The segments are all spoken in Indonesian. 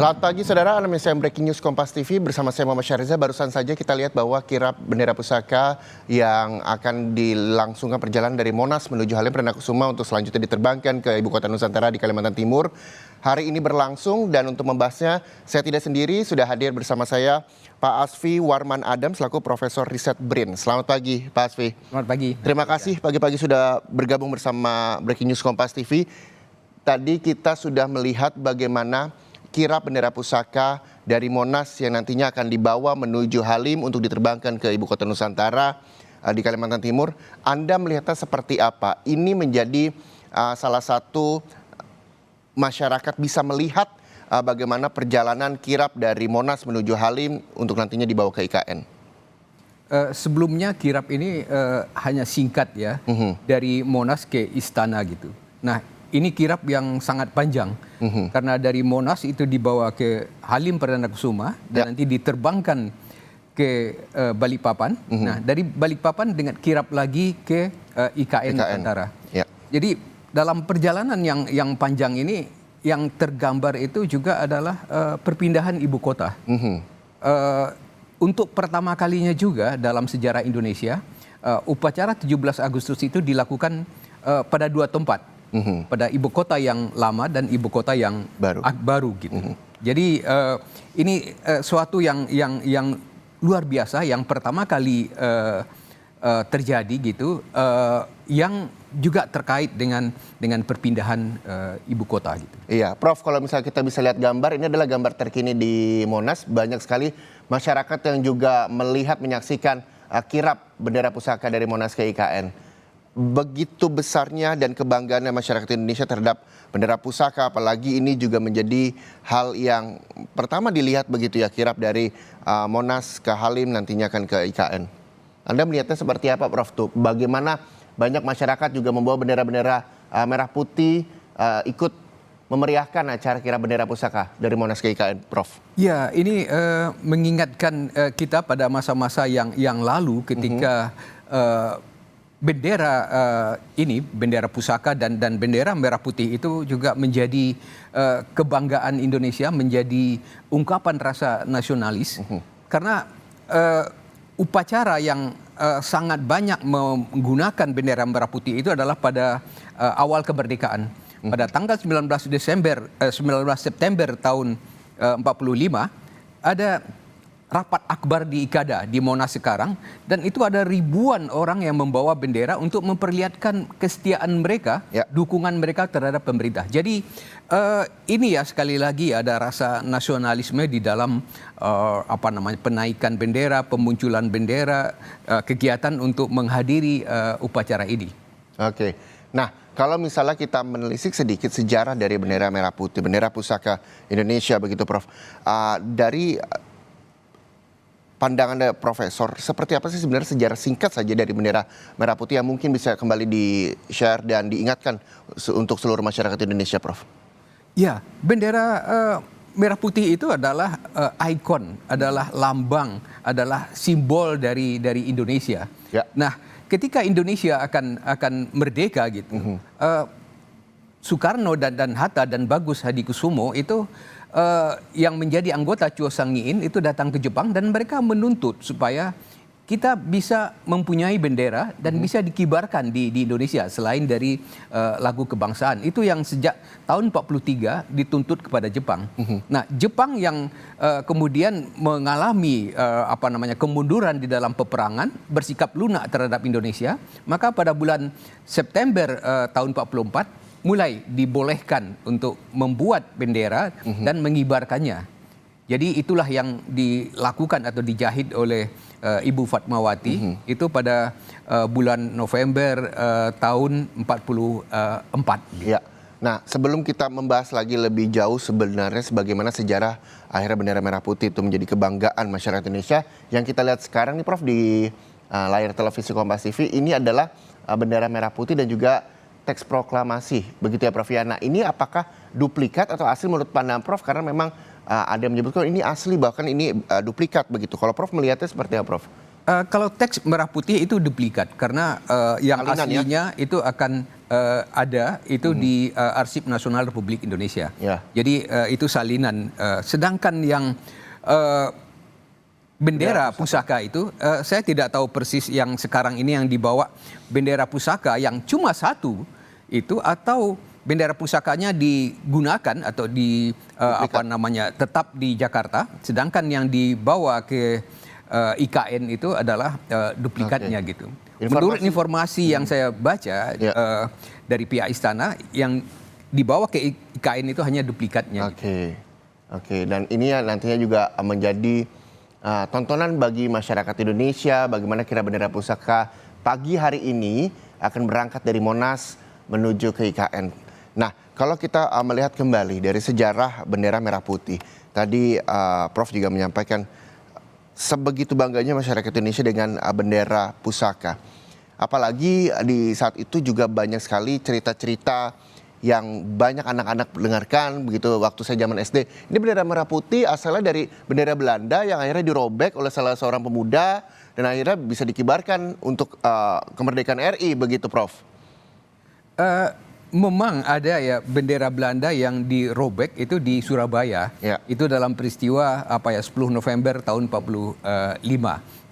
Selamat pagi saudara, Anda menyaksikan Breaking News Kompas TV bersama saya Muhammad Syahriza. Barusan saja kita lihat bahwa kirap bendera pusaka yang akan dilangsungkan perjalanan dari Monas menuju Halim Perdana Kusuma untuk selanjutnya diterbangkan ke Ibu Kota Nusantara di Kalimantan Timur. Hari ini berlangsung dan untuk membahasnya saya tidak sendiri, sudah hadir bersama saya Pak Asfi Warman Adam selaku Profesor Riset BRIN. Selamat pagi Pak Asfi. Selamat pagi. Terima kasih pagi-pagi sudah bergabung bersama Breaking News Kompas TV. Tadi kita sudah melihat bagaimana kirap bendera pusaka dari Monas yang nantinya akan dibawa menuju Halim untuk diterbangkan ke Ibu Kota Nusantara di Kalimantan Timur. Anda melihatnya seperti apa? Ini menjadi salah satu masyarakat bisa melihat bagaimana perjalanan kirap dari Monas menuju Halim untuk nantinya dibawa ke IKN. Sebelumnya kirap ini hanya singkat ya, dari Monas ke Istana gitu. Nah, ini kirap yang sangat panjang karena dari Monas itu dibawa ke Halim Perdana Kusuma dan nanti diterbangkan ke Balikpapan. Nah, dari Balikpapan dengan kirap lagi ke IKN Nusantara. Jadi dalam perjalanan yang panjang ini yang tergambar itu juga adalah perpindahan ibu kota. Untuk pertama kalinya juga dalam sejarah Indonesia, upacara 17 Agustus itu dilakukan pada dua tempat. Pada ibu kota yang lama dan ibu kota yang baru gitu. Jadi ini suatu yang luar biasa yang pertama kali terjadi gitu, yang juga terkait dengan perpindahan ibu kota gitu. Iya, Prof, kalau misalnya kita bisa lihat gambar, ini adalah gambar terkini di Monas. Banyak sekali masyarakat yang juga melihat, menyaksikan kirap bendera pusaka dari Monas ke IKN. Begitu besarnya dan kebanggaannya masyarakat Indonesia terhadap bendera pusaka, apalagi ini juga menjadi hal yang pertama dilihat begitu ya, kirap dari Monas ke Halim nantinya akan ke IKN. Anda melihatnya seperti apa, Prof? Tuh, bagaimana banyak masyarakat juga membawa bendera-bendera merah putih ikut memeriahkan acara kirap bendera pusaka dari Monas ke IKN, Prof? Ya, ini mengingatkan kita pada masa-masa yang lalu ketika bendera ini, bendera pusaka dan bendera merah putih itu juga menjadi kebanggaan Indonesia, menjadi ungkapan rasa nasionalis. Karena upacara yang sangat banyak menggunakan bendera merah putih itu adalah pada awal kemerdekaan. Pada tanggal 19 September tahun 45 ada rapat akbar di IKADA di Monas sekarang, dan itu ada ribuan orang yang membawa bendera untuk memperlihatkan kesetiaan mereka, dukungan mereka terhadap pemerintah. Jadi ini ya, sekali lagi ada rasa nasionalisme di dalam penaikan bendera, pemunculan bendera, kegiatan untuk menghadiri upacara ini. Oke. Nah, kalau misalnya kita menelisik sedikit sejarah dari bendera merah putih, bendera pusaka Indonesia begitu, Prof. Dari pandangan Profesor, seperti apa sih sebenarnya sejarah singkat saja dari bendera merah putih yang mungkin bisa kembali di-share dan diingatkan untuk seluruh masyarakat Indonesia, Prof? Ya, bendera merah putih itu adalah ikon, adalah lambang, adalah simbol dari Indonesia. Nah, ketika Indonesia akan merdeka gitu, Soekarno dan Hatta dan Bagus Hadikusumo itu yang menjadi anggota Chua Sang-ngiin itu datang ke Jepang dan mereka menuntut supaya kita bisa mempunyai bendera dan bisa dikibarkan di Indonesia selain dari lagu kebangsaan. Itu yang sejak tahun 43 dituntut kepada Jepang. Nah, Jepang yang kemudian mengalami kemunduran di dalam peperangan, bersikap lunak terhadap Indonesia, maka pada bulan September tahun 44 mulai dibolehkan untuk membuat bendera dan mengibarkannya. Jadi itulah yang dilakukan atau dijahit oleh Ibu Fatmawati itu pada bulan November tahun 44. Ya. Nah, sebelum kita membahas lagi lebih jauh sebenarnya sebagaimana sejarah akhirnya bendera merah putih itu menjadi kebanggaan masyarakat Indonesia, yang kita lihat sekarang nih, Prof, di layar televisi Kompas TV, ini adalah bendera merah putih dan juga teks proklamasi, begitu ya, Prof? Nah, ini apakah duplikat atau asli menurut pandangan Prof? Karena memang ada yang menyebutkan ini asli, bahkan ini duplikat begitu. Kalau Prof melihatnya seperti apa, Prof? Kalau teks merah putih itu duplikat karena yang Salinan, aslinya itu akan ada itu di Arsip Nasional Republik Indonesia. Ya. Jadi itu salinan. Sedangkan yang bendera pusaka itu saya tidak tahu persis yang sekarang ini yang dibawa bendera pusaka yang cuma satu itu atau bendera pusakanya digunakan atau tetap di Jakarta, sedangkan yang dibawa ke IKN itu adalah duplikatnya gitu. Menurut informasi yang saya baca dari pihak istana, yang dibawa ke IKN itu hanya duplikatnya. Oke. Dan ini nantinya juga menjadi tontonan bagi masyarakat Indonesia, bagaimana kira bendera pusaka pagi hari ini akan berangkat dari Monas menuju ke IKN. Nah, kalau kita melihat kembali dari sejarah bendera merah putih, tadi Prof juga menyampaikan sebegitu bangganya masyarakat Indonesia dengan bendera pusaka. Apalagi di saat itu juga banyak sekali cerita-cerita yang banyak anak-anak dengarkan begitu waktu saya zaman SD. Ini bendera merah putih asalnya dari bendera Belanda yang akhirnya dirobek oleh salah seorang pemuda dan akhirnya bisa dikibarkan untuk kemerdekaan RI begitu, Prof. Memang ada ya bendera Belanda yang dirobek itu di Surabaya. Itu dalam peristiwa 10 November tahun 45.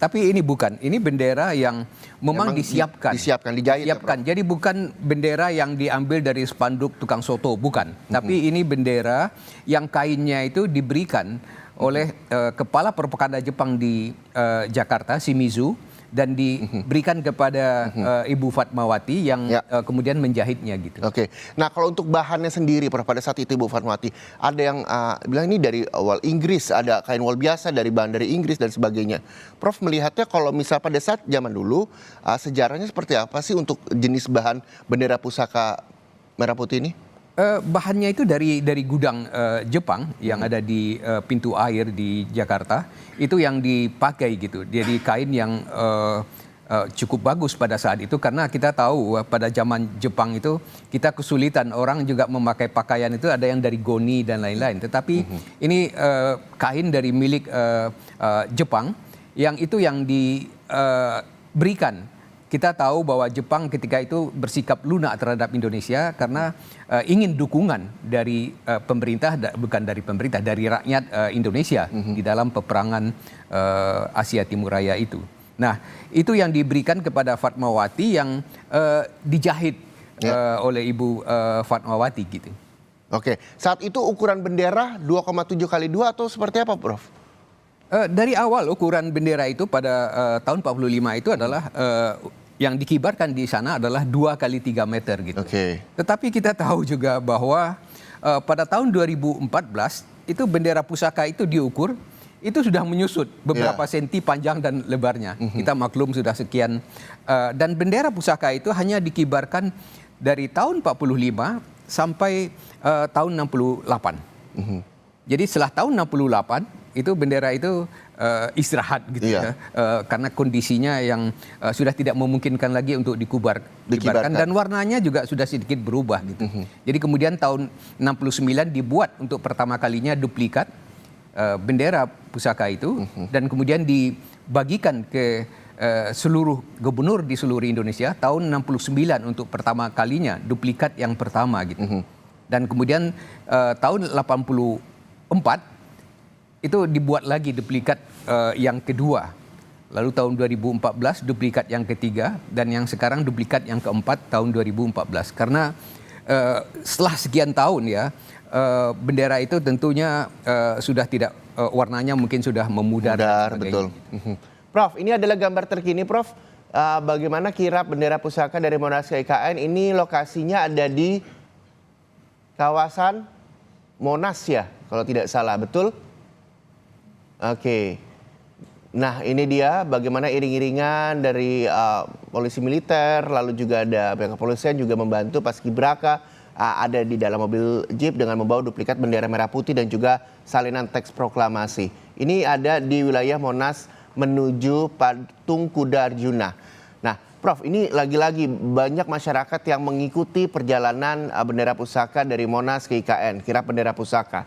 Tapi ini bukan, ini bendera yang memang disiapkan. Dijahit. Jadi bukan bendera yang diambil dari spanduk tukang soto, bukan. Tapi ini bendera yang kainnya itu diberikan oleh kepala propaganda Jepang di Jakarta, Shimizu, dan diberikan kepada Ibu Fatmawati yang kemudian menjahitnya gitu. Oke. Nah, kalau untuk bahannya sendiri, Prof, pada saat itu Ibu Fatmawati, ada yang bilang ini dari wol Inggris, ada kain wol biasa dari bahan dari Inggris dan sebagainya. Prof melihatnya kalau misal pada saat zaman dulu, sejarahnya seperti apa sih untuk jenis bahan bendera pusaka merah putih ini? Bahannya itu dari gudang Jepang yang ada di pintu air di Jakarta, itu yang dipakai gitu. Jadi kain yang cukup bagus pada saat itu, karena kita tahu pada zaman Jepang itu kita kesulitan, orang juga memakai pakaian itu ada yang dari goni dan lain-lain. Tetapi ini kain dari milik Jepang yang itu yang diberikan. Kita tahu bahwa Jepang ketika itu bersikap lunak terhadap Indonesia karena ingin dukungan dari pemerintah, bukan dari pemerintah, dari rakyat Indonesia di dalam peperangan Asia Timur Raya itu. Nah, itu yang diberikan kepada Fatmawati yang dijahit oleh Ibu Fatmawati gitu. Oke, saat itu ukuran bendera 2,7 kali 2 atau seperti apa, Prof? Dari awal ukuran bendera itu pada tahun 45 itu adalah yang dikibarkan di sana adalah 2 kali 3 meter gitu. Tetapi kita tahu juga bahwa pada tahun 2014 itu bendera pusaka itu diukur, itu sudah menyusut beberapa senti panjang dan lebarnya. Kita maklum sudah sekian. Dan bendera pusaka itu hanya dikibarkan dari tahun 45 sampai tahun 68. Jadi setelah tahun 68 itu bendera itu istirahat gitu ya, karena kondisinya yang sudah tidak memungkinkan lagi untuk dikibarkan dan warnanya juga sudah sedikit berubah gitu. Jadi kemudian tahun 69 dibuat untuk pertama kalinya duplikat bendera pusaka itu dan kemudian dibagikan ke seluruh gubernur di seluruh Indonesia. Tahun 69 untuk pertama kalinya duplikat yang pertama gitu. Dan kemudian tahun 84 itu dibuat lagi duplikat yang kedua. Lalu tahun 2014 duplikat yang ketiga dan yang sekarang duplikat yang keempat tahun 2014. Karena setelah sekian tahun ya bendera itu tentunya sudah tidak warnanya mungkin sudah memudar. Betul. Prof, ini adalah gambar terkini, Prof. Bagaimana kirap bendera pusaka dari Monas ke IKN ini lokasinya ada di kawasan Monas ya, kalau tidak salah, betul? Oke. Nah, ini dia bagaimana iring-iringan dari polisi militer, lalu juga ada pihak kepolisian juga membantu paskibraka ada di dalam mobil jeep dengan membawa duplikat bendera merah putih dan juga salinan teks proklamasi. Ini ada di wilayah Monas menuju Patung Kuda Arjuna. Nah, Prof, ini lagi-lagi banyak masyarakat yang mengikuti perjalanan bendera pusaka dari Monas ke IKN, kirap bendera pusaka.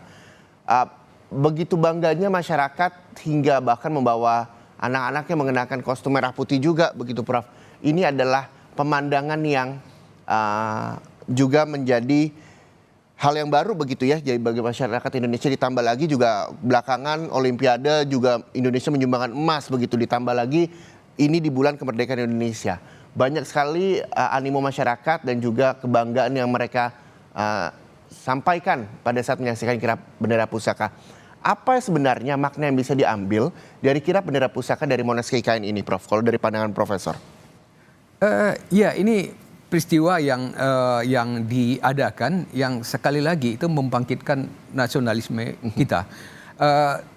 Begitu bangganya masyarakat hingga bahkan membawa anak-anaknya mengenakan kostum merah putih juga begitu Prof. Ini adalah pemandangan yang juga menjadi hal yang baru begitu ya, jadi bagi masyarakat Indonesia, ditambah lagi juga belakangan Olimpiade juga Indonesia menyumbangkan emas begitu, ditambah lagi ini di bulan kemerdekaan Indonesia. Banyak sekali animo masyarakat dan juga kebanggaan yang mereka sampaikan pada saat menyaksikan kirap bendera pusaka. Apa sebenarnya makna yang bisa diambil dari kirap bendera pusaka dari Monas KIKN ini Prof, kalau dari pandangan Profesor? Ya, ini peristiwa yang diadakan yang sekali lagi itu membangkitkan nasionalisme kita.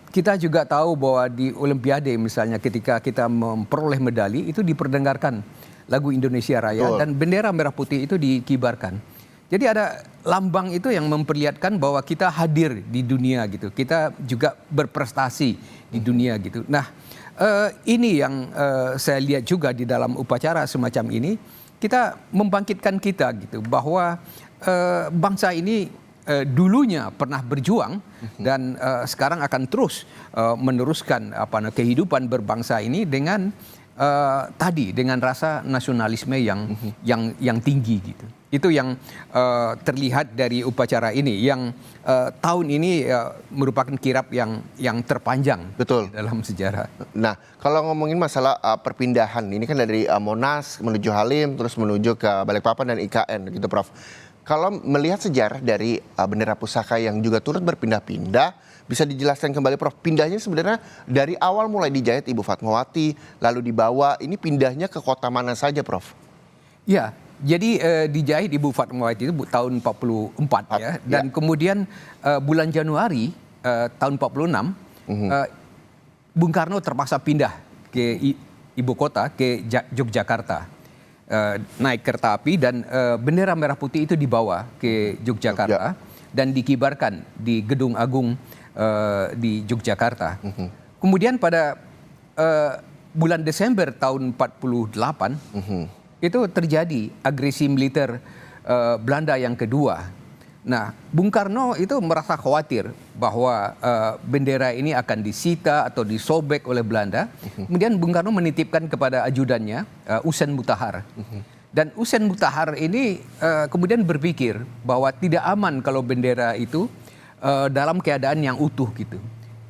Kita juga tahu bahwa di Olimpiade misalnya ketika kita memperoleh medali itu diperdengarkan lagu Indonesia Raya dan bendera merah putih itu dikibarkan. Jadi ada lambang itu yang memperlihatkan bahwa kita hadir di dunia gitu. Kita juga berprestasi di dunia gitu. Nah, ini yang saya lihat juga di dalam upacara semacam ini. Kita membangkitkan kita gitu bahwa bangsa ini dulunya pernah berjuang dan sekarang akan terus meneruskan kehidupan berbangsa ini dengan dengan rasa nasionalisme yang tinggi gitu. Itu yang terlihat dari upacara ini yang tahun ini merupakan kirap yang terpanjang. Betul. Dalam sejarah. Nah, kalau ngomongin masalah perpindahan ini kan dari Monas menuju Halim terus menuju ke Balikpapan dan IKN gitu Prof. Kalau melihat sejarah dari bendera pusaka yang juga turut berpindah-pindah, bisa dijelaskan kembali Prof, pindahnya sebenarnya dari awal mulai dijahit Ibu Fatmawati lalu dibawa, ini pindahnya ke kota mana saja Prof? Ya, jadi dijahit Ibu Fatmawati itu tahun 44 ya, dan kemudian bulan Januari tahun 46 Bung Karno terpaksa pindah ke ibu kota, ke Yogyakarta. Naik kereta api dan bendera merah putih itu dibawa ke Yogyakarta dan dikibarkan di Gedung Agung di Yogyakarta. Kemudian pada bulan Desember tahun 48 itu terjadi agresi militer Belanda yang kedua. Nah, Bung Karno itu merasa khawatir bahwa bendera ini akan disita atau disobek oleh Belanda. Kemudian Bung Karno menitipkan kepada ajudannya Usen Mutahar. Dan Usen Mutahar ini kemudian berpikir bahwa tidak aman kalau bendera itu dalam keadaan yang utuh gitu.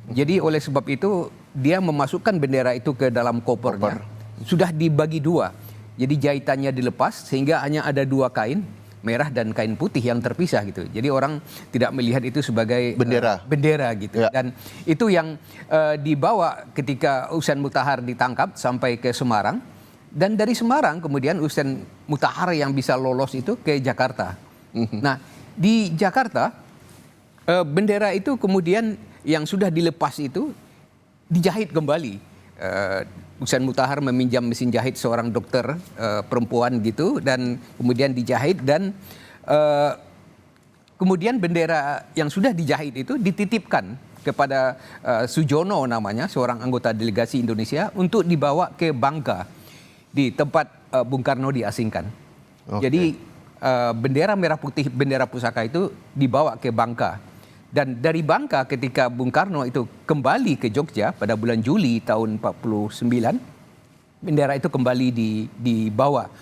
Jadi oleh sebab itu dia memasukkan bendera itu ke dalam kopernya. Sudah dibagi dua. Jadi jahitannya dilepas sehingga hanya ada dua kain, merah dan kain putih yang terpisah gitu. Jadi orang tidak melihat itu sebagai bendera gitu. Ya. Dan itu yang dibawa ketika Usen Mutahar ditangkap sampai ke Semarang. Dan dari Semarang kemudian Usen Mutahar yang bisa lolos itu ke Jakarta. Nah, di Jakarta bendera itu kemudian yang sudah dilepas itu dijahit kembali. Usen Mutahar meminjam mesin jahit seorang dokter perempuan gitu dan kemudian dijahit dan kemudian bendera yang sudah dijahit itu dititipkan kepada Sujono namanya, seorang anggota delegasi Indonesia untuk dibawa ke Bangka di tempat Bung Karno diasingkan. Jadi bendera merah putih, bendera pusaka itu dibawa ke Bangka. Dan dari Bangka ketika Bung Karno itu kembali ke Jogja pada bulan Juli tahun 49, bendera itu kembali dibawa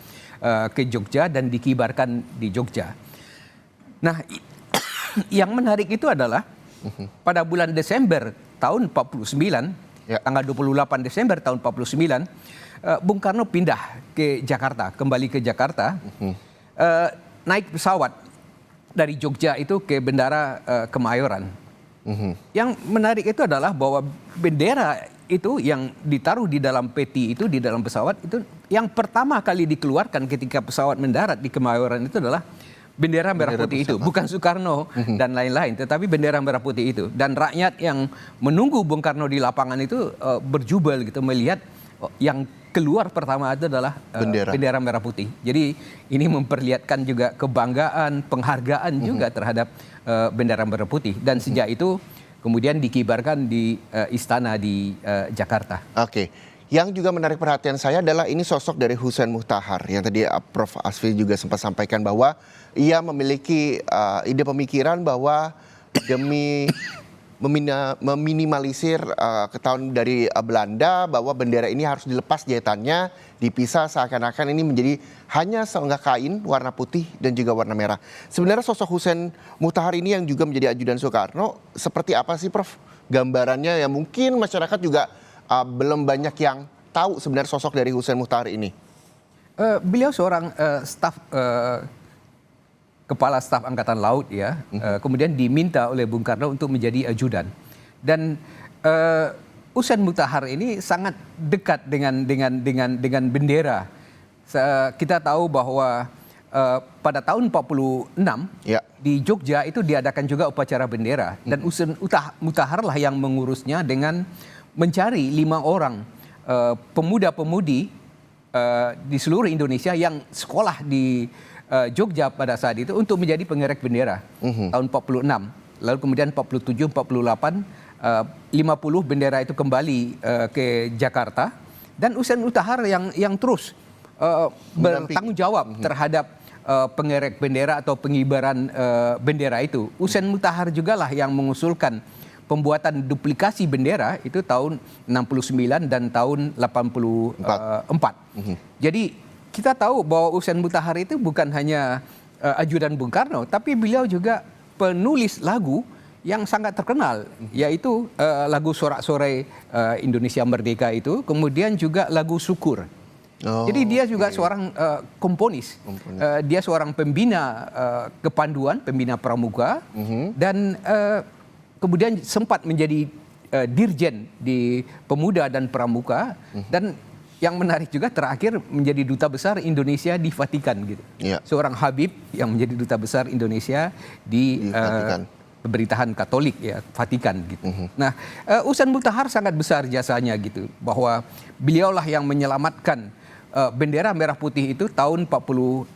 ke Jogja dan dikibarkan di Jogja. Nah, yang menarik itu adalah pada bulan Desember tahun 49, tanggal 28 Desember tahun 49, Bung Karno pindah ke Jakarta, kembali ke Jakarta, naik pesawat dari Jogja itu ke Bandara Kemayoran. Yang menarik itu adalah bahwa bendera itu yang ditaruh di dalam peti itu, di dalam pesawat itu, yang pertama kali dikeluarkan ketika pesawat mendarat di Kemayoran itu adalah bendera merah putih itu. Bukan Soekarno dan lain-lain, tetapi bendera merah putih itu. Dan rakyat yang menunggu Bung Karno di lapangan itu berjubel gitu melihat yang keluar pertama itu adalah bendera merah putih. Jadi ini memperlihatkan juga kebanggaan, penghargaan juga terhadap bendera merah putih. Dan sejak itu kemudian dikibarkan di istana di Jakarta. Oke. Yang juga menarik perhatian saya adalah ini sosok dari Usen Mutahar yang tadi Prof Asfi juga sempat sampaikan bahwa ia memiliki ide pemikiran bahwa demi meminimalisir ketahuan dari Belanda bahwa bendera ini harus dilepas jahitannya, dipisah seakan-akan ini menjadi hanya seonggak kain warna putih dan juga warna merah. Sebenarnya sosok Hussein Mutahar ini yang juga menjadi ajudan Soekarno, seperti apa sih Prof? Gambarannya yang mungkin masyarakat juga belum banyak yang tahu sebenarnya sosok dari Hussein Mutahar ini. Beliau seorang kepala staf Angkatan Laut ya, kemudian diminta oleh Bung Karno untuk menjadi ajudan. Dan Hussein Mutahar ini sangat dekat dengan bendera. Kita tahu bahwa pada tahun 46 ya, di Jogja itu diadakan juga upacara bendera, dan Hussein Mutahar lah yang mengurusnya dengan mencari 5 orang pemuda-pemudi di seluruh Indonesia yang sekolah di Jogja pada saat itu untuk menjadi pengerek bendera tahun 46. Lalu kemudian 47, 48, 50 bendera itu kembali ke Jakarta, dan Hussein Mutahar yang terus bertanggung jawab terhadap pengerek bendera atau pengibaran bendera itu. Hussein Mutahar juga lah yang mengusulkan pembuatan duplikasi bendera itu tahun 69 dan tahun 84. Jadi kita tahu bahwa Hussein Mutahar itu bukan hanya ajudan Bung Karno, tapi beliau juga penulis lagu yang sangat terkenal, yaitu lagu Sorak-Sorai Indonesia Merdeka itu, kemudian juga lagu Syukur. Jadi dia juga seorang komponis. Dia seorang pembina kepanduan, pembina pramuka, dan kemudian sempat menjadi dirjen di Pemuda dan Pramuka, dan yang menarik juga terakhir menjadi duta besar Indonesia di Vatikan gitu. Ya. Seorang Habib yang menjadi duta besar Indonesia di pemerintahan Katolik ya, Vatikan gitu. Nah, Hussein Mutahar sangat besar jasanya gitu, bahwa beliaulah yang menyelamatkan bendera merah putih itu tahun 48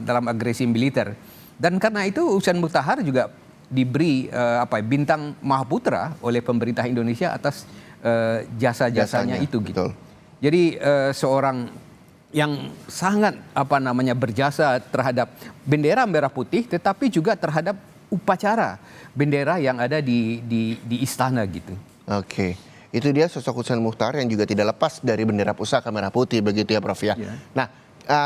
dalam agresi militer. Dan karena itu Hussein Mutahar juga diberi bintang Mahaputra oleh pemerintah Indonesia atas jasa-jasanya itu gitu. Betul. Jadi seorang yang sangat berjasa terhadap bendera merah putih, tetapi juga terhadap upacara bendera yang ada di istana gitu. Oke, itu dia sosok Hussein Mutahar yang juga tidak lepas dari bendera pusaka merah putih begitu ya Prof ya. Yeah. Nah,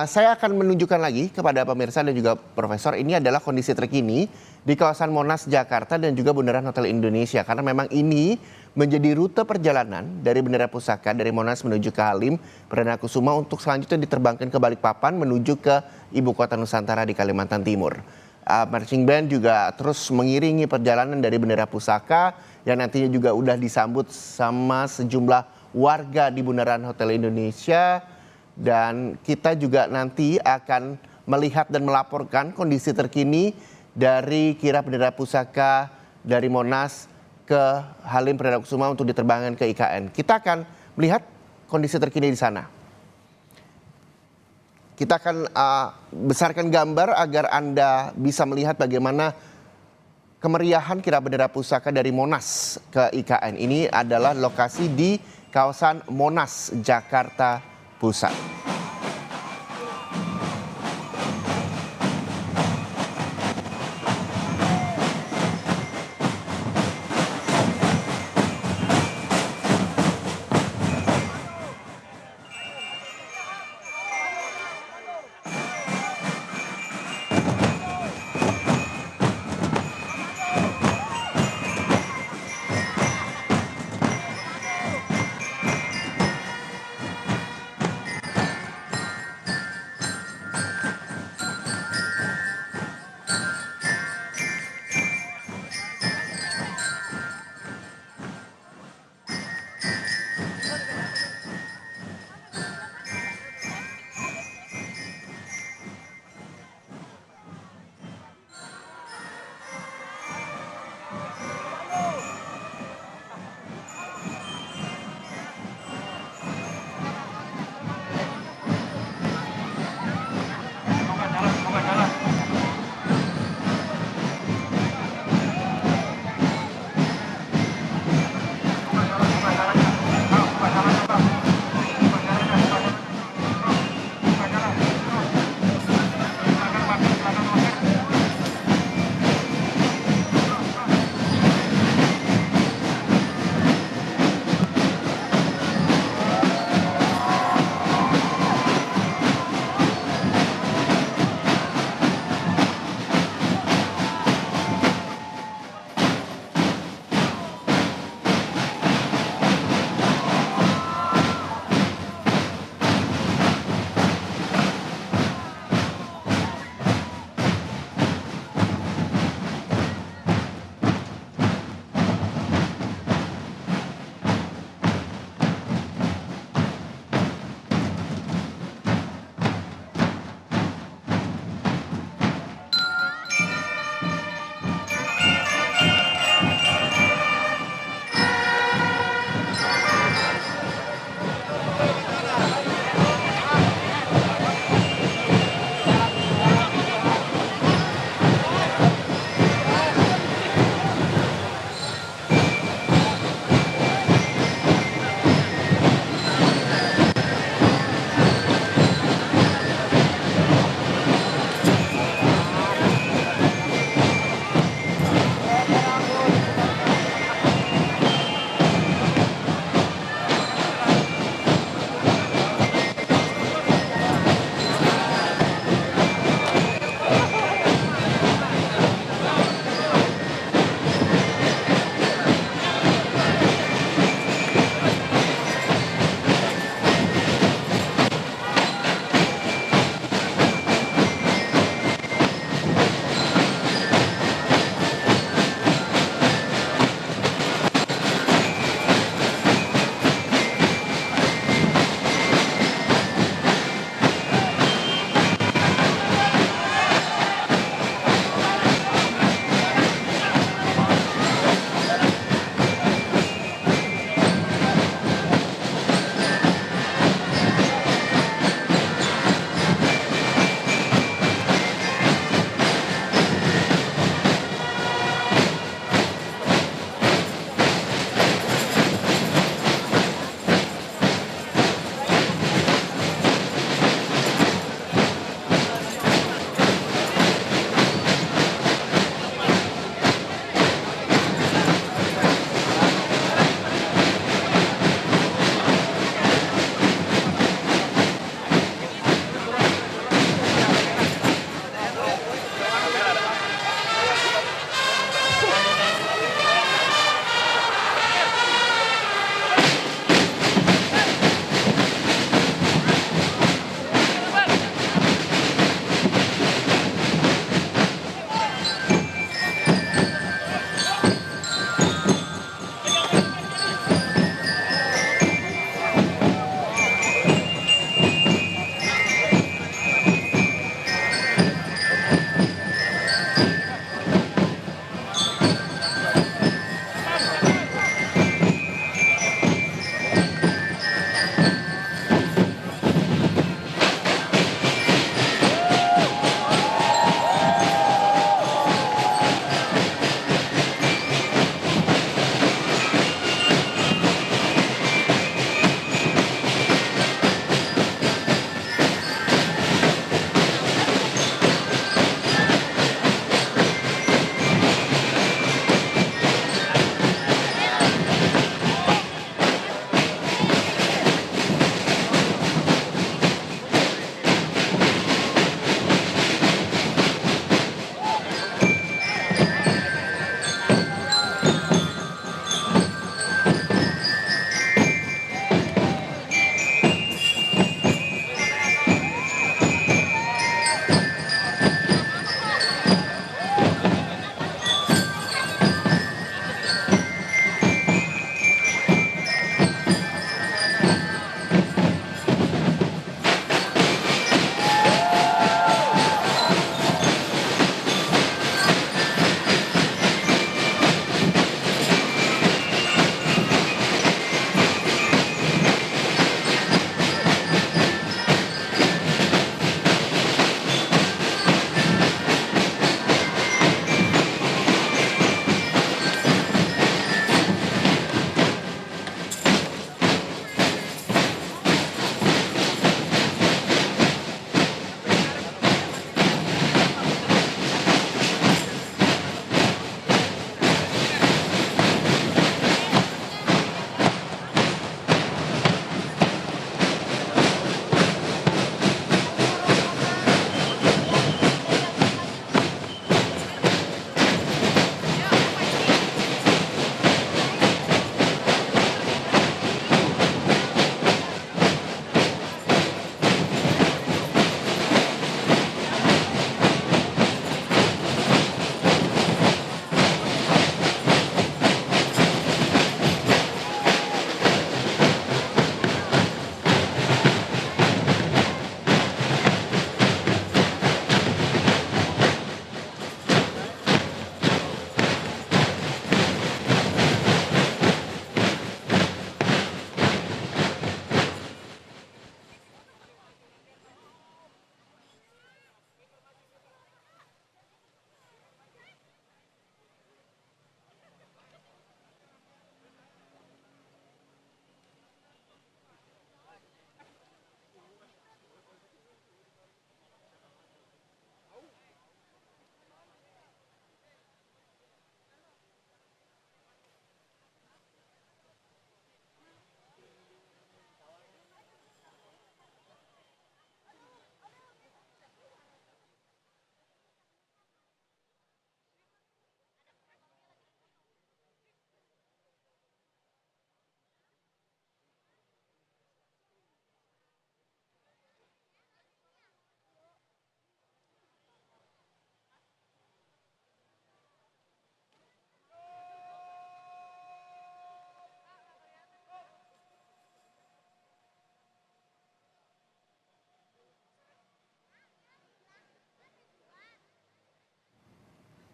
saya akan menunjukkan lagi kepada pemirsa dan juga Profesor, ini adalah kondisi terkini di kawasan Monas, Jakarta dan juga Bundaran Hotel Indonesia. Karena memang ini menjadi rute perjalanan dari bendera pusaka dari Monas menuju ke Halim Perdana Kusuma untuk selanjutnya diterbangkan ke Balikpapan menuju ke Ibu Kota Nusantara di Kalimantan Timur. Marching band juga terus mengiringi perjalanan dari bendera pusaka yang nantinya juga udah disambut sama sejumlah warga di Bundaran Hotel Indonesia. Dan kita juga nanti akan melihat dan melaporkan kondisi terkini dari kirap bendera pusaka dari Monas ke Halim Perdana Kusuma untuk diterbangkan ke IKN. Kita akan melihat kondisi terkini di sana. Kita akan besarkan gambar agar Anda bisa melihat bagaimana kemeriahan kirap bendera pusaka dari Monas ke IKN. Ini adalah lokasi di kawasan Monas, Jakarta Pusat.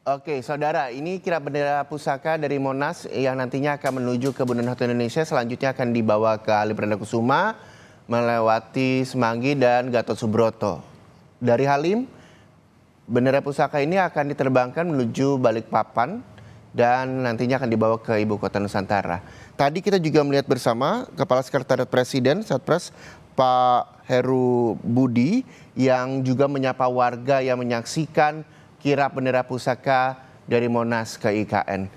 Oke, saudara, ini kirap bendera pusaka dari Monas yang nantinya akan menuju ke Bundaran Hotel Indonesia. Selanjutnya akan dibawa ke Halim Perdana Kusuma, melewati Semanggi dan Gatot Subroto. Dari Halim, bendera pusaka ini akan diterbangkan menuju Balikpapan dan nantinya akan dibawa ke Ibu Kota Nusantara. Tadi kita juga melihat bersama Kepala Sekretariat Presiden, Satpres, Pak Heru Budi, yang juga menyapa warga yang menyaksikan kirap bendera pusaka dari Monas ke IKN.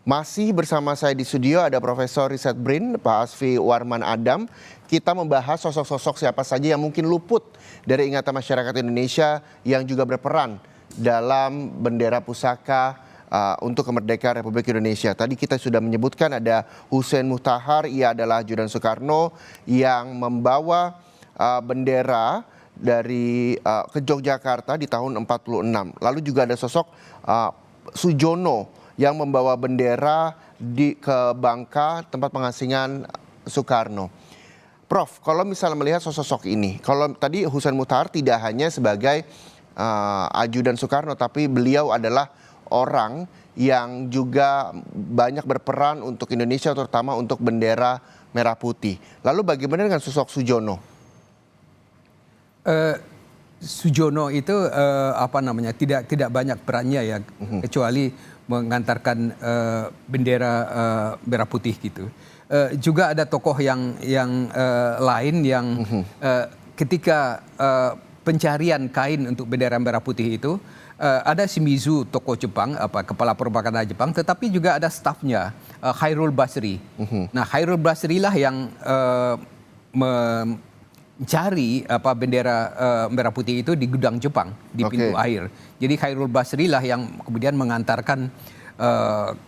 Masih bersama saya di studio ada Profesor Riset Brin, Pak Asfi Warman Adam. Kita membahas sosok-sosok siapa saja yang mungkin luput dari ingatan masyarakat Indonesia yang juga berperan dalam bendera pusaka untuk kemerdekaan Republik Indonesia. Tadi kita sudah menyebutkan ada Hussein Muhtahar, ia adalah ajudan Soekarno yang membawa bendera dari ke Yogyakarta di tahun 46. Lalu juga ada sosok Sujono yang membawa bendera ke Bangka, tempat pengasingan Soekarno. Prof, kalau misalnya melihat sosok ini, kalau tadi Hussein Muhtahar tidak hanya sebagai ajudan Soekarno, tapi beliau adalah orang yang juga banyak berperan untuk Indonesia, terutama untuk bendera merah putih. Lalu bagaimana dengan sosok Sujono? Sujono itu tidak banyak perannya ya, kecuali mengantarkan bendera merah putih gitu. Juga ada tokoh yang lain yang ketika pencarian kain untuk bendera merah putih itu ada Shimizu, tokoh Jepang, kepala propaganda Jepang, tetapi juga ada stafnya Khairul Basri. Nah, Khairul Basri lah yang mencari bendera merah putih itu di gudang Jepang di pintu air. Jadi Khairul Basri lah yang kemudian mengantarkan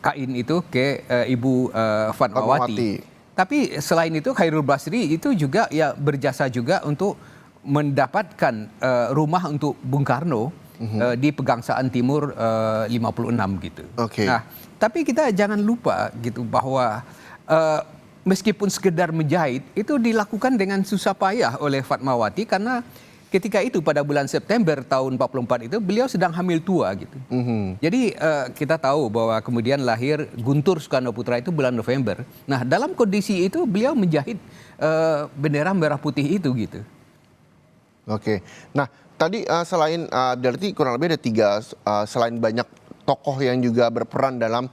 kain itu ke Ibu Fatmawati. Tapi selain itu Khairul Basri itu juga ya berjasa juga untuk mendapatkan rumah untuk Bung Karno di Pegangsaan Timur 56 gitu. Nah, tapi kita jangan lupa gitu bahwa meskipun sekedar menjahit itu dilakukan dengan susah payah oleh Fatmawati karena ketika itu pada bulan September tahun 44 itu beliau sedang hamil tua gitu. Jadi kita tahu bahwa kemudian lahir Guntur Soekarno Putra itu bulan November. Nah, dalam kondisi itu beliau menjahit bendera merah putih itu gitu. Nah, tadi selain berarti kurang lebih ada 3 selain banyak tokoh yang juga berperan dalam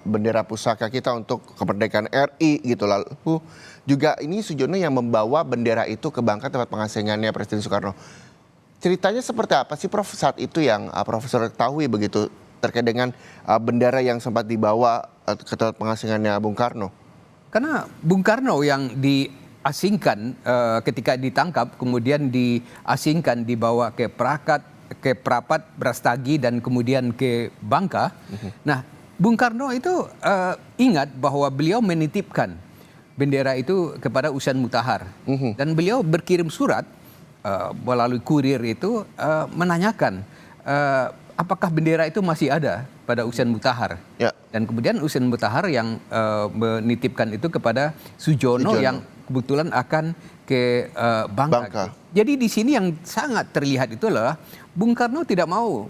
bendera pusaka kita untuk kemerdekaan RI gitu, lalu juga ini Sujono yang membawa bendera itu ke Bangka, tempat pengasingannya Presiden Soekarno. Ceritanya seperti apa sih Prof saat itu yang Profesor ketahui begitu terkait dengan bendera yang sempat dibawa ke tempat pengasingannya Bung Karno? Karena Bung Karno yang diasingkan ketika ditangkap kemudian diasingkan dibawa ke Prapat, Brastagi dan kemudian ke Bangka. Nah, Bung Karno itu ingat bahwa beliau menitipkan bendera itu kepada Hussein Muhtahar. Dan beliau berkirim surat melalui kurir itu menanyakan apakah bendera itu masih ada pada Hussein Muhtahar. Dan kemudian Hussein Muhtahar yang menitipkan itu kepada Sujono yang kebetulan akan ke Bangka. Jadi di sini yang sangat terlihat itu adalah Bung Karno tidak mau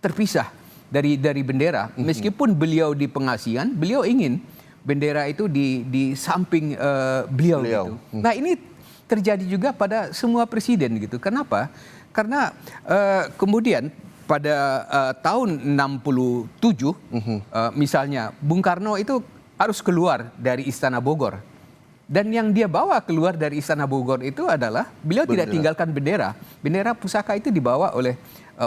terpisah dari bendera, meskipun beliau di pengasingan, beliau ingin bendera itu di samping beliau. Gitu. Nah, ini terjadi juga pada semua presiden gitu. Kenapa? Karena kemudian pada tahun 67 misalnya Bung Karno itu harus keluar dari Istana Bogor. Dan yang dia bawa keluar dari Istana Bogor itu adalah beliau tidak tinggalkan bendera. Bendera pusaka itu dibawa oleh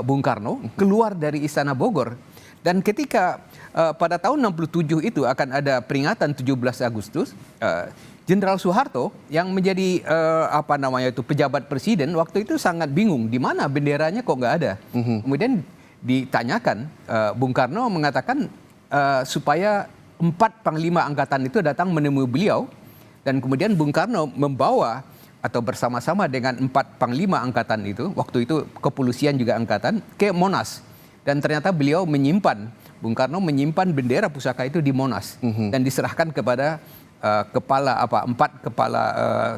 Bung Karno keluar dari Istana Bogor. Dan ketika pada tahun 67 itu akan ada peringatan 17 Agustus, Jenderal Soeharto yang menjadi pejabat presiden waktu itu sangat bingung di mana benderanya kok nggak ada. Kemudian ditanyakan, Bung Karno mengatakan supaya 4 panglima angkatan itu datang menemui beliau. Dan kemudian Bung Karno membawa atau bersama-sama dengan 4 panglima angkatan itu, waktu itu kepolisian juga angkatan, ke Monas. Dan ternyata beliau Bung Karno menyimpan bendera pusaka itu di Monas. Dan diserahkan kepada 4 kepala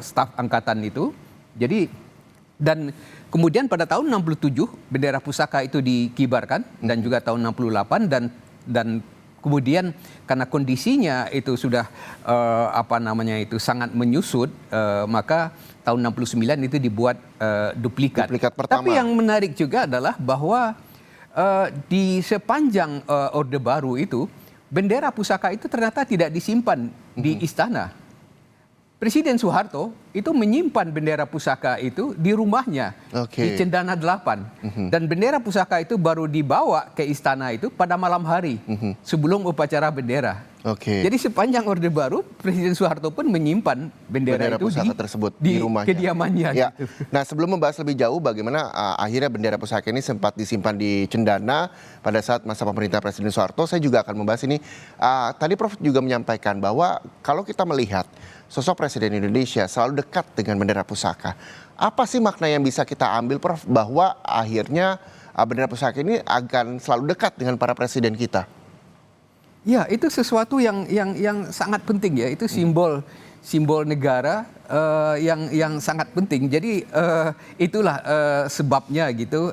staf angkatan itu. Jadi dan kemudian pada tahun 67 bendera pusaka itu dikibarkan dan juga tahun 68 dan kemudian karena kondisinya itu sudah sangat menyusut, maka tahun 69 itu dibuat duplikat. Duplikat pertama. Tapi yang menarik juga adalah bahwa di sepanjang Orde Baru itu bendera pusaka itu ternyata tidak disimpan di istana. Presiden Soeharto itu menyimpan bendera pusaka itu di rumahnya di Cendana 8. Dan bendera pusaka itu baru dibawa ke istana itu pada malam hari sebelum upacara bendera. Jadi sepanjang Orde Baru Presiden Soeharto pun menyimpan bendera itu pusaka tersebut di rumahnya, kediamannya. Ya. Gitu. Nah, sebelum membahas lebih jauh bagaimana akhirnya bendera pusaka ini sempat disimpan di Cendana pada saat masa pemerintah Presiden Soeharto, saya juga akan membahas ini. Tadi Prof juga menyampaikan bahwa kalau kita melihat sosok Presiden Indonesia selalu dekat dengan bendera pusaka. Apa sih makna yang bisa kita ambil, Prof, bahwa akhirnya bendera pusaka ini akan selalu dekat dengan para presiden kita? Ya, itu sesuatu yang sangat penting ya. Itu simbol negara yang sangat penting. Jadi itulah sebabnya gitu.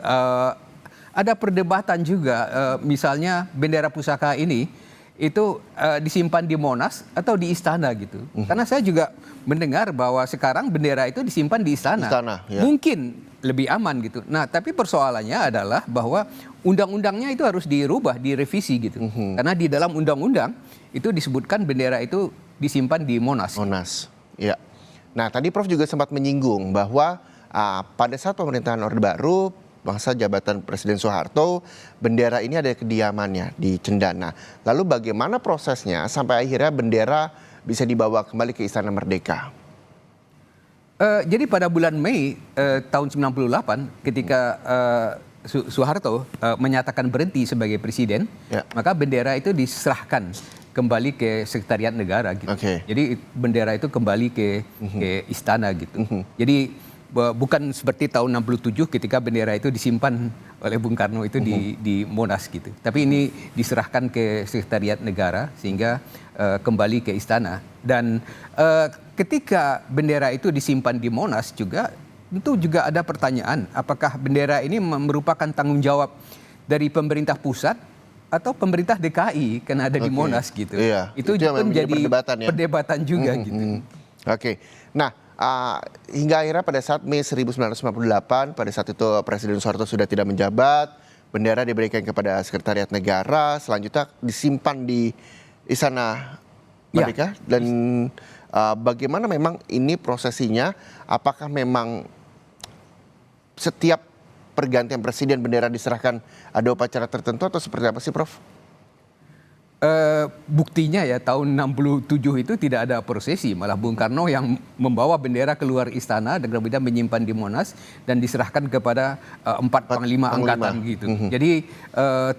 Ada perdebatan juga, misalnya bendera pusaka ini itu disimpan di Monas atau di istana gitu. Karena saya juga mendengar bahwa sekarang bendera itu disimpan di istana. Ya. Mungkin lebih aman gitu. Nah, tapi persoalannya adalah bahwa undang-undangnya itu harus dirubah, direvisi gitu. Karena di dalam undang-undang itu disebutkan bendera itu disimpan di Monas. Monas, ya. Nah, tadi Prof juga sempat menyinggung bahwa pada saat pemerintahan Orde Baru, masa jabatan Presiden Soeharto, bendera ini ada kediamannya di Cendana. Lalu bagaimana prosesnya sampai akhirnya bendera bisa dibawa kembali ke Istana Merdeka? Jadi pada bulan Mei tahun 98 ketika Soeharto menyatakan berhenti sebagai presiden, maka bendera itu diserahkan kembali ke Sekretariat Negara gitu. Jadi bendera itu kembali ke istana gitu. Jadi bukan seperti tahun 67 ketika bendera itu disimpan oleh Bung Karno itu di Monas gitu. Tapi ini diserahkan ke Sekretariat Negara sehingga kembali ke istana. Dan ketika bendera itu disimpan di Monas juga, tentu juga ada pertanyaan, apakah bendera ini merupakan tanggung jawab dari pemerintah pusat atau pemerintah DKI karena ada di Monas gitu. Itu juga menjadi perdebatan juga gitu. Nah, hingga akhirnya pada saat Mei 1958, pada saat itu Presiden Soeharto sudah tidak menjabat, bendera diberikan kepada Sekretariat Negara, selanjutnya disimpan di Istana Merdeka. Dan bagaimana memang ini prosesinya? Apakah memang setiap pergantian presiden bendera diserahkan ada upacara tertentu atau seperti apa sih, Prof? Buktinya ya tahun 67 itu tidak ada prosesi, malah Bung Karno yang membawa bendera keluar istana dan kemudian menyimpan di Monas dan diserahkan kepada 4 panglima angkatan gitu. Jadi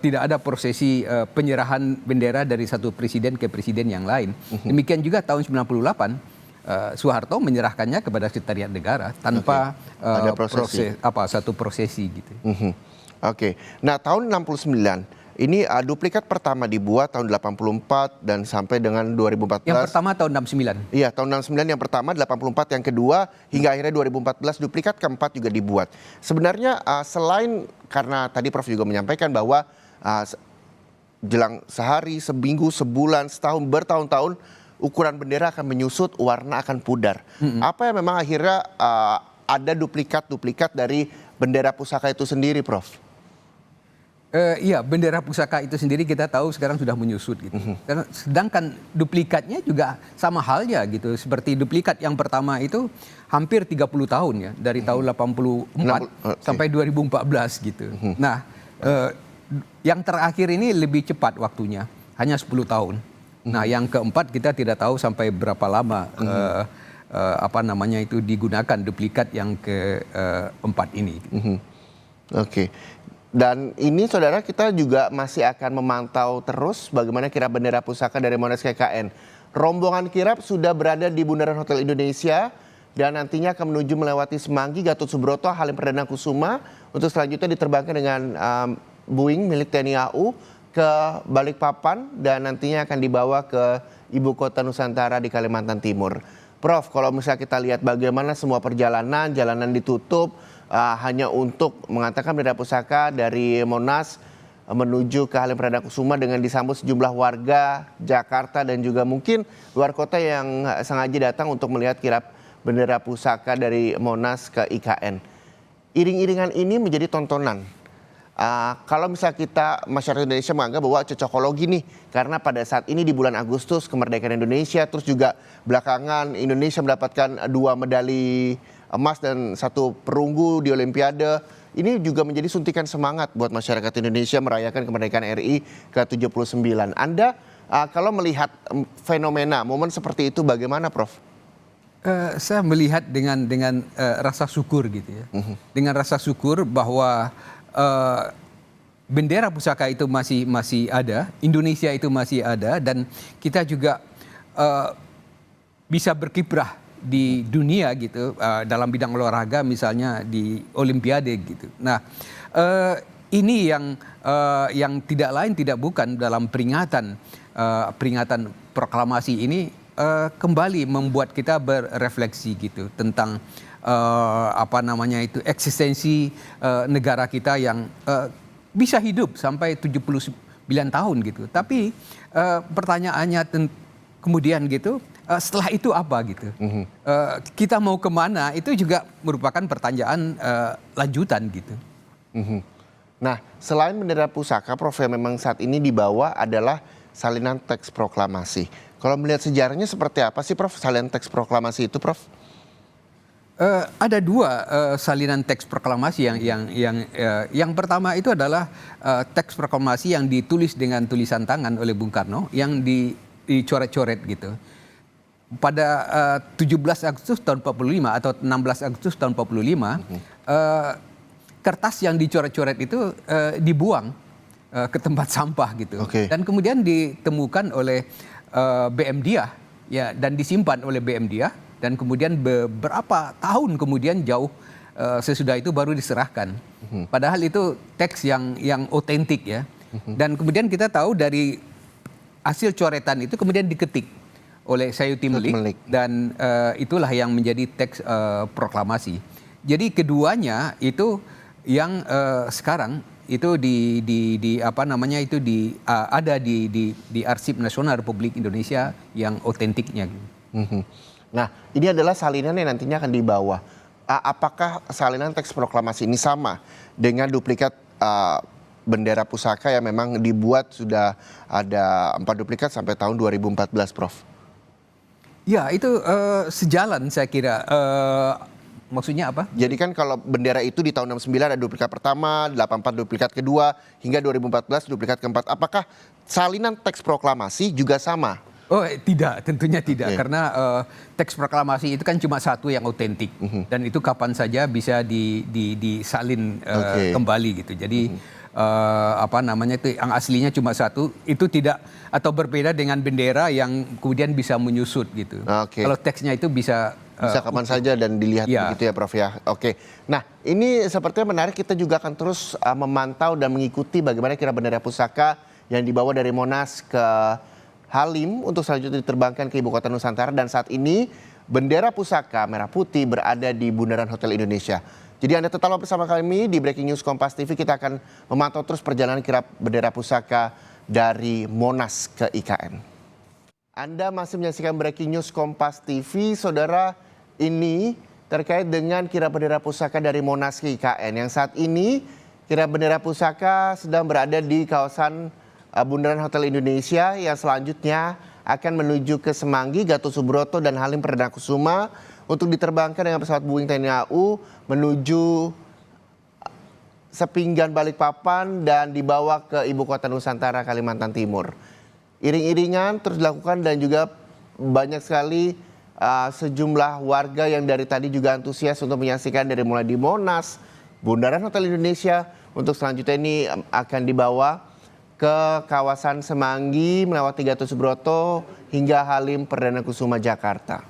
tidak ada prosesi penyerahan bendera dari satu presiden ke presiden yang lain. Demikian juga tahun 98 Soeharto menyerahkannya kepada Sekretariat Negara tanpa ada satu prosesi gitu. Nah, tahun 69 ini duplikat pertama dibuat tahun 84 dan sampai dengan 2014. Yang pertama tahun 69. Iya, tahun 69 yang pertama, 84 yang kedua, hingga akhirnya 2014 duplikat keempat juga dibuat. Sebenarnya selain karena tadi Prof juga menyampaikan bahwa jelang sehari, seminggu, sebulan, setahun, bertahun-tahun ukuran bendera akan menyusut, warna akan pudar. Apa yang memang akhirnya ada duplikat-duplikat dari bendera pusaka itu sendiri, Prof? Iya, bendera pusaka itu sendiri kita tahu sekarang sudah menyusut gitu. Sedangkan duplikatnya juga sama halnya gitu. Seperti duplikat yang pertama itu hampir 30 tahun ya, dari tahun 84 sampai 2014 gitu. Nah, yang terakhir ini lebih cepat waktunya, hanya 10 tahun. Nah, yang keempat kita tidak tahu sampai berapa lama itu digunakan duplikat yang keempat ini. Dan ini saudara, kita juga masih akan memantau terus bagaimana kirap bendera pusaka dari Monas KKN. Rombongan kirap sudah berada di Bundaran Hotel Indonesia dan nantinya akan menuju melewati Semanggi, Gatot Subroto, Halim Perdana Kusuma untuk selanjutnya diterbangkan dengan Boeing milik TNI AU ke Balikpapan dan nantinya akan dibawa ke ibu kota Nusantara di Kalimantan Timur. Prof, kalau misalnya kita lihat bagaimana semua perjalanan, jalanan ditutup, hanya untuk mengantarkan bendera pusaka dari Monas menuju ke Halim Perdana Kusuma dengan disambut sejumlah warga Jakarta dan juga mungkin luar kota yang sengaja datang untuk melihat kirap bendera pusaka dari Monas ke IKN. Iring-iringan ini menjadi tontonan. Kalau misalnya kita masyarakat Indonesia menganggap bahwa cocokologi nih, karena pada saat ini di bulan Agustus kemerdekaan Indonesia, terus juga belakangan Indonesia mendapatkan 2 medali emas dan 1 perunggu di Olimpiade. Ini juga menjadi suntikan semangat buat masyarakat Indonesia merayakan kemerdekaan RI ke-79. Anda kalau melihat fenomena momen seperti itu bagaimana, Prof? Saya melihat dengan rasa syukur gitu ya. Dengan rasa syukur bahwa bendera pusaka itu masih ada, Indonesia itu masih ada, dan kita juga bisa berkiprah di dunia gitu dalam bidang olahraga misalnya di Olimpiade gitu. Nah ini yang tidak lain tidak bukan dalam peringatan proklamasi ini kembali membuat kita berefleksi gitu tentang eksistensi negara kita yang bisa hidup sampai 79 tahun gitu. Tapi pertanyaannya kemudian gitu, setelah itu apa gitu? Kita mau kemana? Itu juga merupakan pertanyaan lanjutan gitu. Nah, selain bendera pusaka, Prof, yang memang saat ini dibawa adalah salinan teks proklamasi. Kalau melihat sejarahnya seperti apa sih, Prof, salinan teks proklamasi itu, Prof? Ada 2 salinan teks proklamasi yang pertama itu adalah teks proklamasi yang ditulis dengan tulisan tangan oleh Bung Karno yang dicoret-coret gitu. Pada 17 Agustus tahun 45 atau 16 Agustus tahun 45, kertas yang dicoret-coret itu dibuang ke tempat sampah gitu. Dan kemudian ditemukan oleh BM Dia ya, dan disimpan oleh BM Dia, dan kemudian beberapa tahun kemudian jauh sesudah itu baru diserahkan. Padahal itu teks yang otentik ya. Dan kemudian kita tahu dari hasil coretan itu kemudian diketik oleh Sayuti Melik dan itulah yang menjadi teks proklamasi. Jadi keduanya itu yang sekarang itu ada di Arsip Nasional Republik Indonesia yang otentiknya. Nah, ini adalah salinan yang nantinya akan dibawa. Apakah salinan teks proklamasi ini sama dengan duplikat bendera pusaka yang memang dibuat sudah ada 4 duplikat sampai tahun 2014, Prof? Ya, itu sejalan saya kira. Maksudnya apa? Jadi kan kalau bendera itu di tahun 69 ada duplikat pertama, 84 duplikat kedua, hingga 2014 duplikat keempat. Apakah salinan teks proklamasi juga sama? Oh tidak, tentunya tidak. Karena teks proklamasi itu kan cuma satu yang otentik. Dan itu kapan saja bisa disalin kembali gitu. Jadi itu yang aslinya cuma satu, itu tidak atau berbeda dengan bendera yang kemudian bisa menyusut gitu. Kalau teksnya itu bisa kapan saja dan dilihat begitu ya, Prof ya. Nah, ini sepertinya menarik, kita juga akan terus memantau dan mengikuti bagaimana kirap bendera pusaka yang dibawa dari Monas ke Halim untuk selanjutnya diterbangkan ke Ibu Kota Nusantara, dan saat ini bendera pusaka merah putih berada di Bundaran Hotel Indonesia. Jadi Anda tetaplah bersama kami di Breaking News Kompas TV. Kita akan memantau terus perjalanan kirap bendera pusaka dari Monas ke IKN. Anda masih menyaksikan Breaking News Kompas TV, saudara. Ini terkait dengan kirap bendera pusaka dari Monas ke IKN. Yang saat ini kirap bendera pusaka sedang berada di kawasan Bundaran Hotel Indonesia, yang selanjutnya akan menuju ke Semanggi, Gatot Subroto, dan Halim Perdana Kusuma untuk diterbangkan dengan pesawat Boeing TNI AU menuju Sepinggan Balikpapan dan dibawa ke Ibu Kota Nusantara Kalimantan Timur. Iring-iringan terus dilakukan dan juga banyak sekali sejumlah warga yang dari tadi juga antusias untuk menyaksikan dari mulai di Monas, Bundaran Hotel Indonesia, untuk selanjutnya ini akan dibawa ke kawasan Semanggi melewati Gatot Subroto hingga Halim Perdana Kusuma Jakarta.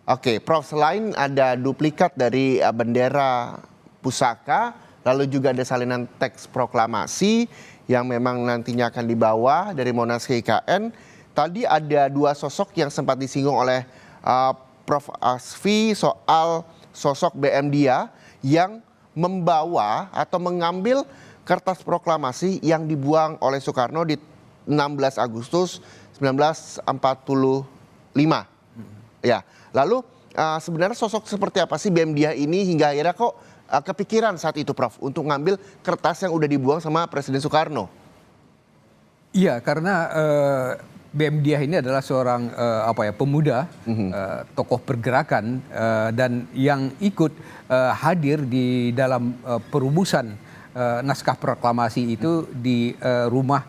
Oke, Prof, selain ada duplikat dari bendera pusaka, lalu juga ada salinan teks proklamasi yang memang nantinya akan dibawa dari Monas ke IKN. Tadi ada 2 sosok yang sempat disinggung oleh Prof Asfi soal sosok BM Dia yang membawa atau mengambil kertas proklamasi yang dibuang oleh Soekarno di 16 Agustus 1945. Ya, lalu sebenarnya sosok seperti apa sih BM Diah ini hingga akhirnya kok kepikiran saat itu, Prof, untuk ngambil kertas yang udah dibuang sama Presiden Soekarno? Iya, karena BM Diah ini adalah seorang pemuda, tokoh pergerakan dan yang ikut hadir di dalam perumusan naskah proklamasi itu di rumah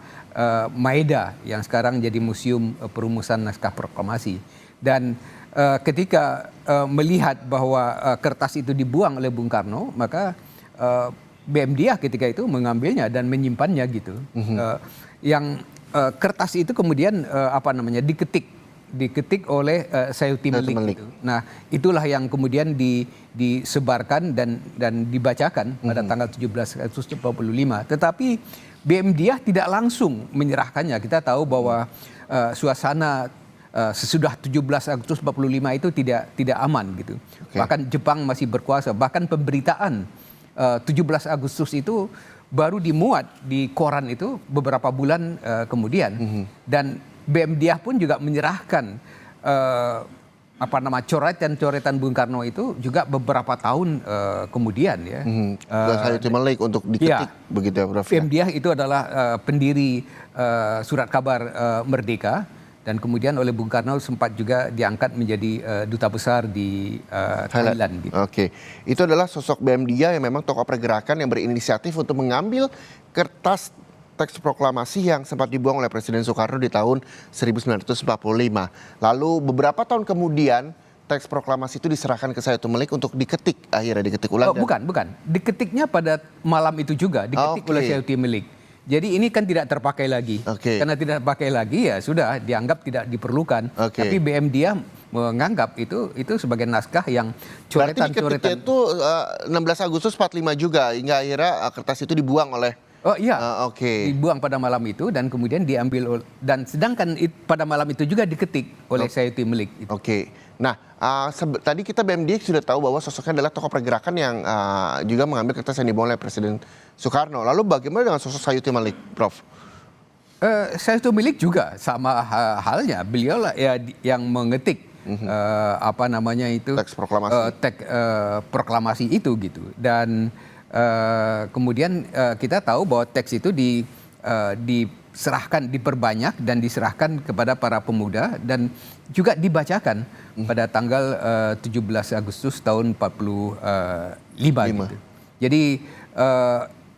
Maeda yang sekarang jadi Museum Perumusan Naskah Proklamasi. Dan ketika melihat bahwa kertas itu dibuang oleh Bung Karno, maka BM Diah ketika itu mengambilnya dan menyimpannya gitu. Yang kertas itu kemudian diketik oleh Sayuti Melik. Gitu. Nah, itulah yang kemudian disebarkan dan dibacakan pada tanggal 17 Agustus 1945. Tetapi BM Diah tidak langsung menyerahkannya. Kita tahu bahwa suasana sesudah 17 Agustus 45 itu tidak aman gitu. Okay. Bahkan Jepang masih berkuasa. Bahkan pemberitaan 17 Agustus itu baru dimuat di koran itu beberapa bulan kemudian. Dan BM Diah pun juga menyerahkan coretan Bung Karno itu juga beberapa tahun kemudian ya. Sayuti Melik untuk diketik begitu ya, Prof. BM Diah itu adalah pendiri Surat Kabar Merdeka. Dan kemudian oleh Bung Karno sempat juga diangkat menjadi duta besar di Thailand. Gitu. Oke, itu adalah sosok BM Diah yang memang tokoh pergerakan yang berinisiatif untuk mengambil kertas teks proklamasi yang sempat dibuang oleh Presiden Soekarno di tahun 1945. Lalu beberapa tahun kemudian teks proklamasi itu diserahkan ke Sayuti Melik untuk diketik, akhirnya diketik ulang. Bukan. Diketiknya pada malam itu juga, diketik oleh Sayuti Melik. Jadi ini kan tidak terpakai lagi. Karena tidak terpakai lagi ya sudah dianggap tidak diperlukan. Tapi BM Diah menganggap itu sebagai naskah yang coretan. Berarti diketiknya itu 16 Agustus 45 juga hingga akhirnya kertas itu dibuang oleh. Dibuang pada malam itu dan kemudian diambil dan sedangkan pada malam itu juga diketik oleh Sayuti Melik. Nah, tadi kita BM Diah sudah tahu bahwa sosoknya adalah tokoh pergerakan yang juga mengambil kertas yang dibawa oleh Presiden Soekarno. Lalu bagaimana dengan sosok Sayuti Melik, Prof? Sayuti Melik juga sama halnya. Beliau lah yang mengetik teks proklamasi. Proklamasi itu gitu. Dan kemudian kita tahu bahwa teks itu diserahkan, diperbanyak dan diserahkan kepada para pemuda dan juga dibacakan pada tanggal 17 Agustus tahun 45 gitu. Jadi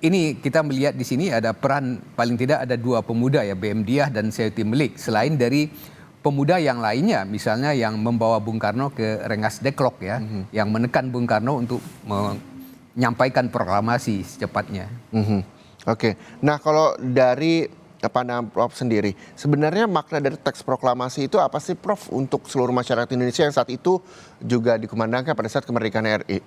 ini kita melihat di sini ada peran paling tidak ada dua pemuda ya, BM Diah dan Sayuti Melik, selain dari pemuda yang lainnya misalnya yang membawa Bung Karno ke Rengas Dengklok ya, yang menekan Bung Karno untuk menyampaikan proklamasi secepatnya. Nah kalau dari pandangan Prof sendiri, sebenarnya makna dari teks proklamasi itu apa sih, Prof, untuk seluruh masyarakat Indonesia yang saat itu juga dikumandangkan pada saat kemerdekaan RI?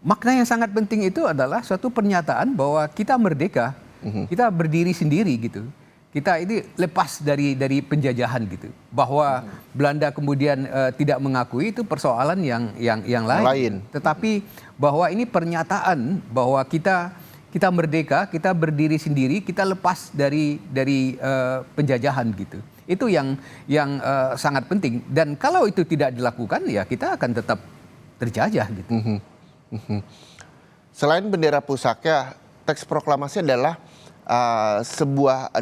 Makna yang sangat penting itu adalah suatu pernyataan bahwa kita merdeka, kita berdiri sendiri gitu. Kita ini lepas dari penjajahan gitu. Bahwa Belanda kemudian tidak mengakui itu persoalan yang lain. Tetapi bahwa ini pernyataan bahwa kita merdeka, kita berdiri sendiri, kita lepas dari penjajahan gitu. Itu yang sangat penting. Dan kalau itu tidak dilakukan ya kita akan tetap terjajah gitu. Selain bendera pusaka, teks proklamasi adalah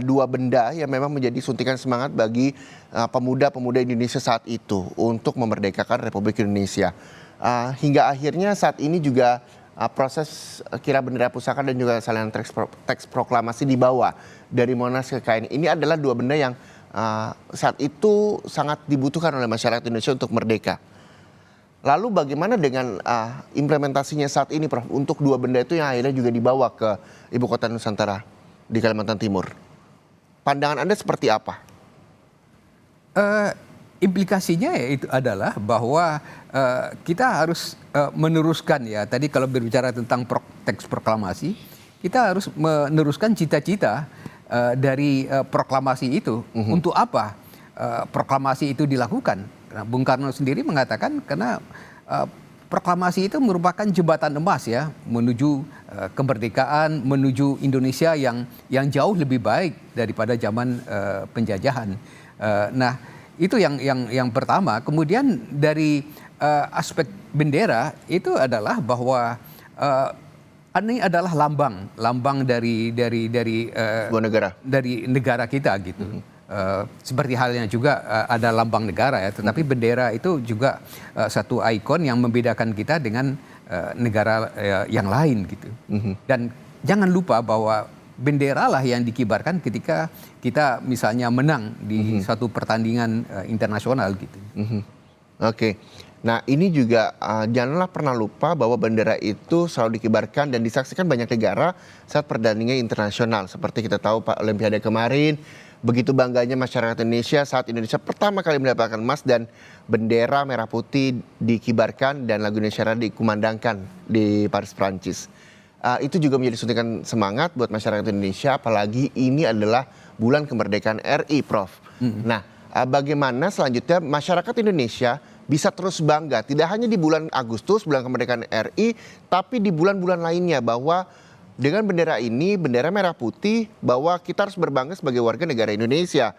dua benda yang memang menjadi suntikan semangat bagi pemuda-pemuda Indonesia saat itu untuk memerdekakan Republik Indonesia. Hingga akhirnya saat ini juga proses kira bendera pusaka dan juga salinan teks proklamasi dibawa dari Monas ke IKN. Ini adalah dua benda yang saat itu sangat dibutuhkan oleh masyarakat Indonesia untuk merdeka. Lalu bagaimana dengan implementasinya saat ini, Prof, untuk dua benda itu yang akhirnya juga dibawa ke Ibu Kota Nusantara di Kalimantan Timur? Pandangan Anda seperti apa? Implikasinya itu adalah bahwa kita harus meneruskan ya. Tadi kalau berbicara tentang teks proklamasi, kita harus meneruskan cita-cita dari proklamasi itu. Untuk apa proklamasi itu dilakukan? Nah, Bung Karno sendiri mengatakan karena proklamasi itu merupakan jembatan emas ya menuju kemerdekaan, menuju Indonesia yang jauh lebih baik daripada zaman penjajahan. Nah, itu yang pertama. Kemudian dari aspek bendera itu adalah bahwa ini adalah lambang dari Sebuah negara. dari negara kita gitu. Seperti halnya juga ada lambang negara ya, tetapi bendera itu juga satu ikon yang membedakan kita dengan negara yang lain gitu. Dan jangan lupa bahwa bendera lah yang dikibarkan ketika kita misalnya menang di suatu pertandingan internasional gitu. Oke. Nah, ini juga janganlah pernah lupa bahwa bendera itu selalu dikibarkan dan disaksikan banyak negara saat pertandingan internasional. Seperti kita tahu Pak, Olimpiade kemarin, begitu bangganya masyarakat Indonesia saat Indonesia pertama kali mendapatkan emas dan bendera merah putih dikibarkan dan lagu Indonesia Raya dikumandangkan di Paris, Prancis. Itu juga menjadi suntikan semangat buat masyarakat Indonesia, apalagi ini adalah bulan kemerdekaan RI, Prof. Nah, bagaimana selanjutnya masyarakat Indonesia bisa terus bangga, tidak hanya di bulan Agustus, bulan kemerdekaan RI, tapi di bulan-bulan lainnya, bahwa dengan bendera ini, bendera merah putih, bahwa kita harus berbangga sebagai warga negara Indonesia.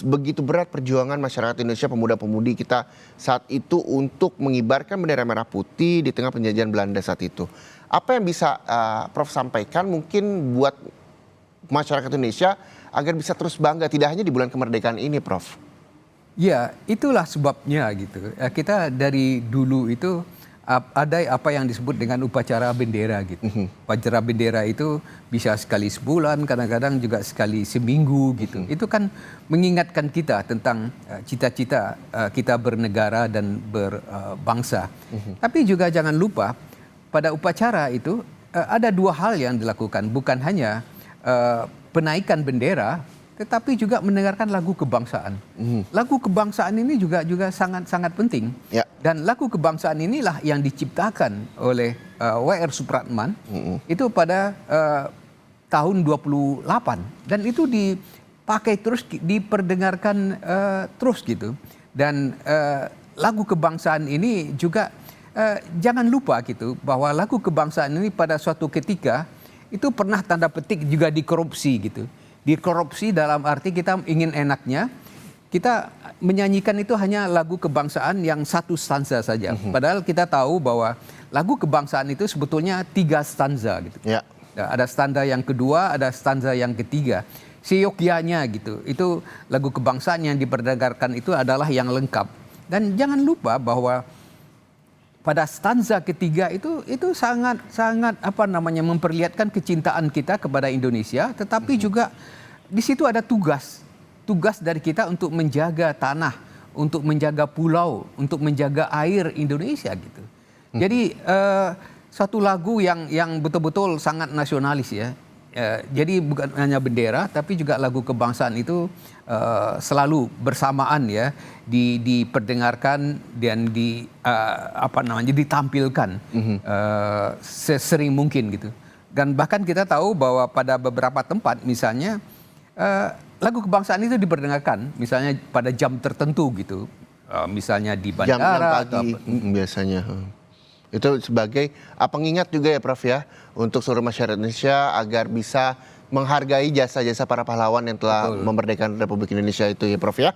Begitu berat perjuangan masyarakat Indonesia, pemuda-pemudi kita saat itu untuk mengibarkan bendera merah putih di tengah penjajahan Belanda saat itu. Apa yang bisa Prof sampaikan mungkin buat masyarakat Indonesia agar bisa terus bangga, tidak hanya di bulan kemerdekaan ini, Prof? Ya, itulah sebabnya gitu. Kita dari dulu itu ada apa yang disebut dengan upacara bendera gitu. Upacara bendera itu bisa sekali sebulan, kadang-kadang juga sekali seminggu gitu. Itu kan mengingatkan kita tentang cita-cita kita bernegara dan berbangsa. Tapi juga jangan lupa pada upacara itu ada dua hal yang dilakukan, bukan hanya penaikan bendera, tetapi juga mendengarkan lagu kebangsaan. Lagu kebangsaan ini juga sangat penting. Ya. Dan lagu kebangsaan inilah yang diciptakan oleh W.R. Supratman itu pada tahun 28, dan itu dipakai terus, diperdengarkan terus gitu. Dan lagu kebangsaan ini juga jangan lupa gitu bahwa lagu kebangsaan ini pada suatu ketika itu pernah tanda petik juga dikorupsi gitu. Dikorupsi dalam arti kita ingin enaknya, kita menyanyikan itu hanya lagu kebangsaan yang satu stanza saja. Padahal kita tahu bahwa lagu kebangsaan itu sebetulnya 3 stanza gitu. Ya. Ada stanza yang kedua, ada stanza yang ketiga. Seyogyanya gitu. Itu lagu kebangsaan yang diperdengarkan itu adalah yang lengkap. Dan jangan lupa bahwa pada stanza ketiga itu sangat memperlihatkan kecintaan kita kepada Indonesia, tetapi juga di situ ada tugas dari kita untuk menjaga tanah, untuk menjaga pulau, untuk menjaga air Indonesia gitu. Jadi satu lagu yang betul-betul sangat nasionalis ya. Jadi bukan hanya bendera, tapi juga lagu kebangsaan itu selalu bersamaan ya, diperdengarkan dan ditampilkan sesering mungkin gitu. Dan bahkan kita tahu bahwa pada beberapa tempat misalnya lagu kebangsaan itu diperdengarkan misalnya pada jam tertentu gitu, misalnya di bandara jam 6 pagi biasanya. Itu sebagai pengingat juga ya Prof ya, untuk seluruh masyarakat Indonesia agar bisa menghargai jasa-jasa para pahlawan yang telah memerdekakan Republik Indonesia itu ya Prof ya.